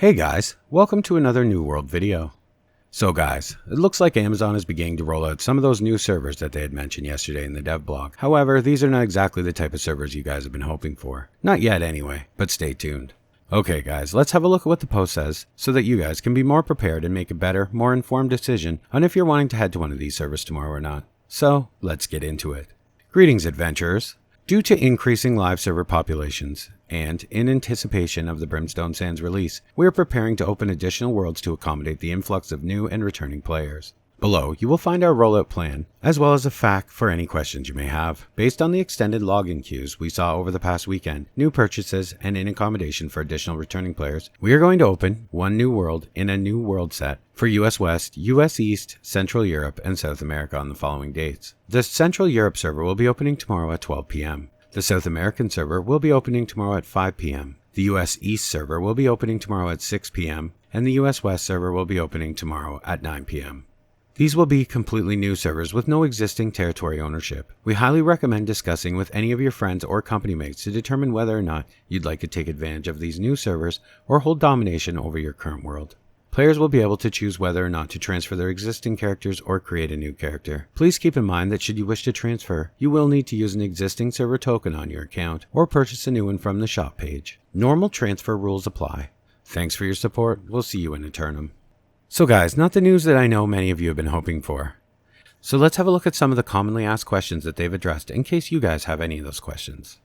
Hey guys, welcome to another New World video. So guys, it looks like Amazon is beginning to roll out some of those new servers that they had mentioned yesterday in the dev blog. However, these are not exactly the type of servers you guys have been hoping for. Not yet anyway, but stay tuned. Okay guys, let's have a look at what the post says so that you guys can be more prepared and make a better, more informed decision on if you're wanting to head to one of these servers tomorrow or not. So, let's get into it. Greetings adventurers. Due to increasing live server populations, and in anticipation of the Brimstone Sands release, we are preparing to open additional worlds to accommodate the influx of new and returning players. Below, you will find our rollout plan, as well as a FAQ for any questions you may have. Based on the extended login queues we saw over the past weekend, new purchases, and in accommodation for additional returning players, we are going to open one new world in a new world set for US West, US East, Central Europe, and South America on the following dates. The Central Europe server will be opening tomorrow at 12 p.m. The South American server will be opening tomorrow at 5 p.m. The US East server will be opening tomorrow at 6 p.m. and the US West server will be opening tomorrow at 9 p.m. These will be completely new servers with no existing territory ownership. We highly recommend discussing with any of your friends or company mates to determine whether or not you'd like to take advantage of these new servers or hold domination over your current world. Players will be able to choose whether or not to transfer their existing characters or create a new character. Please keep in mind that should you wish to transfer, you will need to use an existing server token on your account or purchase a new one from the shop page. Normal transfer rules apply. Thanks for your support. We'll see you in Eternum. So guys, not the news that I know many of you have been hoping for. So let's have a look at some of the commonly asked questions that they've addressed in case you guys have any of those questions.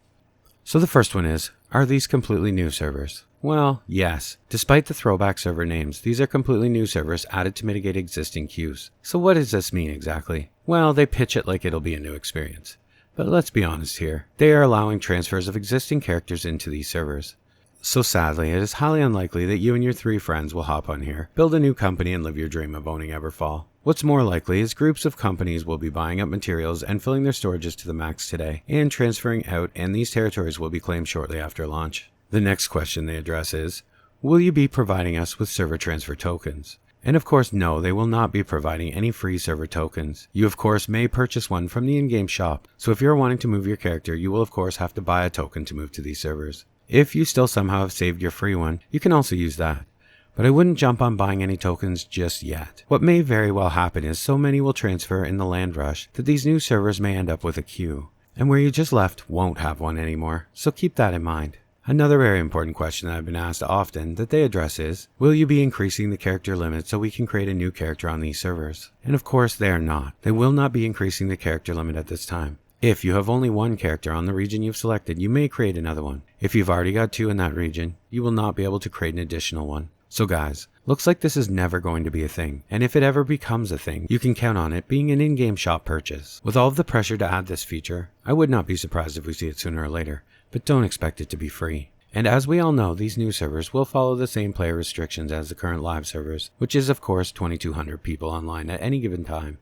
So the first one is, are these completely new servers? Well, yes. Despite the throwback server names, these are completely new servers added to mitigate existing queues. So what does this mean exactly? Well, they pitch it like it'll be a new experience. But let's be honest here. They are allowing transfers of existing characters into these servers. So sadly, it is highly unlikely that you and your 3 friends will hop on here, build a new company, and live your dream of owning Everfall. What's more likely is groups of companies will be buying up materials and filling their storages to the max today, and transferring out, and these territories will be claimed shortly after launch. The next question they address is, will you be providing us with server transfer tokens? And of course, no, they will not be providing any free server tokens. You of course may purchase one from the in-game shop, so if you're wanting to move your character, you will of course have to buy a token to move to these servers. If you still somehow have saved your free one, you can also use that. But I wouldn't jump on buying any tokens just yet. What may very well happen is so many will transfer in the land rush that these new servers may end up with a queue. And where you just left won't have one anymore, so keep that in mind. Another very important question that I've been asked often that they address is, will you be increasing the character limit so we can create a new character on these servers? And of course they are not. They will not be increasing the character limit at this time. If you have only one character on the region you've selected, you may create another one. If you've already got 2 in that region, you will not be able to create an additional one. So guys, looks like this is never going to be a thing, and if it ever becomes a thing, you can count on it being an in-game shop purchase. With all of the pressure to add this feature, I would not be surprised if we see it sooner or later, but don't expect it to be free. And as we all know, these new servers will follow the same player restrictions as the current live servers, which is of course 2,200 people online at any given time.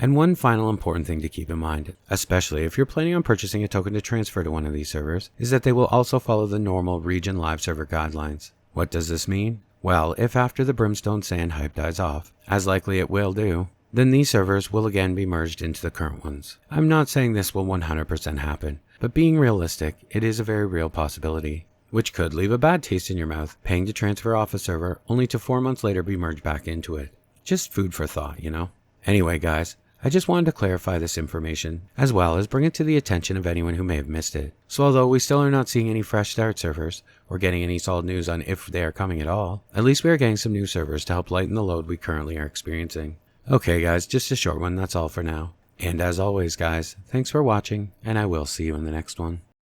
And one final important thing to keep in mind, especially if you're planning on purchasing a token to transfer to one of these servers, is that they will also follow the normal region live server guidelines. What does this mean? Well, if after the Brimstone Sand hype dies off, as likely it will do, then these servers will again be merged into the current ones. I'm not saying this will 100% happen, but being realistic, it is a very real possibility, which could leave a bad taste in your mouth, paying to transfer off a server only to 4 months later be merged back into it. Just food for thought, you know? Anyway guys, I just wanted to clarify this information, as well as bring it to the attention of anyone who may have missed it. So although we still are not seeing any fresh start servers, or getting any solid news on if they are coming at all, at least we are getting some new servers to help lighten the load we currently are experiencing. Okay guys, just a short one, that's all for now. And as always guys, thanks for watching, and I will see you in the next one.